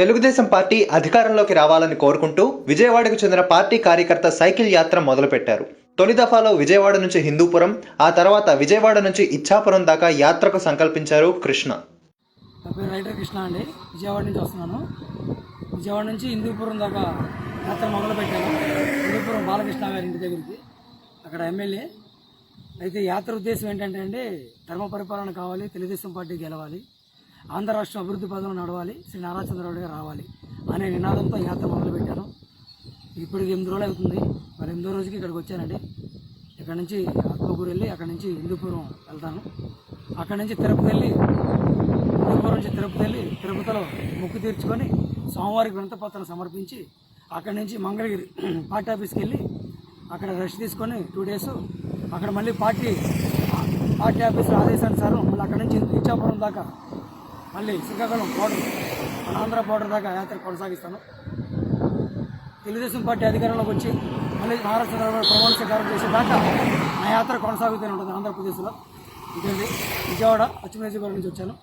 Telugu Desam party అధికారంలోకి రావాలని కోరుకుంటూ విజయవాడకు చెందిన పార్టీ కార్యకర్త సైకిల్ యాత్ర మొదలుపెట్టారు. తొలి దఫాలో విజయవాడ నుంచి హిందూపురం, ఆ తర్వాత విజయవాడ నుంచి ఇచ్చాపురం దాకా యాత్రకు సంకల్పించారు కృష్ణ. నా పేరు రైటర్ కృష్ణ అండి. విజయవాడ నుంచి వస్తున్నాను. విజయవాడ నుంచి హిందూపురం దాకా యాత్ర మొదలుపెట్టాను. హిందూపురం బాలకృష్ణ గారి ఇంటి దగ్గరికి, అక్కడ ఎమ్మెల్యే. అయితే యాత్ర ఉద్దేశం ఏంటంటే అండి, ధర్మ పరిపాలన కావాలి, తెలుగుదేశం పార్టీ గెలవాలి, ఆంధ్ర రాష్ట్రం అభివృద్ధి పదంలో నడవాలి, శ్రీ నారా చంద్రబాబు గారు రావాలి అనే నినాదంతో యాత్ర మొదలుపెట్టాను. ఇప్పుడు 8 రోజులు అవుతుంది. మరి 8వ రోజుకి ఇక్కడికి వచ్చానండి. ఇక్కడ నుంచి ఆత్మకూరు వెళ్ళి అక్కడ నుంచి హిందూపురం వెళ్తాను. అక్కడ నుంచి తిరుపతి వెళ్ళి, హిందూపురం నుంచి తిరుపతి వెళ్ళి తిరుపతిలో మొక్కు తీర్చుకొని సోమవారికి వినతిపత్రం సమర్పించి అక్కడి నుంచి మంగళగిరి పార్టీ ఆఫీస్కి వెళ్ళి అక్కడ రెస్ట్ తీసుకొని 2 డేస్ అక్కడ మళ్ళీ పార్టీ ఆఫీసులో ఆదేశానుసారం మళ్ళీ అక్కడ నుంచి ఇచ్చాపురం దాకా మళ్ళీ శ్రీకాకుళం బోర్డర్, మన ఆంధ్ర బోర్డర్ దాకా యాత్ర కొనసాగిస్తాను. తెలుగుదేశం పార్టీ అధికారంలోకి వచ్చి మళ్ళీ నారా చంద్రబాబు ప్రమాణ స్వీకారం చేసేదాకా నా యాత్ర కొనసాగుతూనే ఉంటుంది ఆంధ్రప్రదేశ్లో. ఇదండి, విజయవాడ పశ్చిమ నియోజకవర్గం నుంచి వచ్చాను.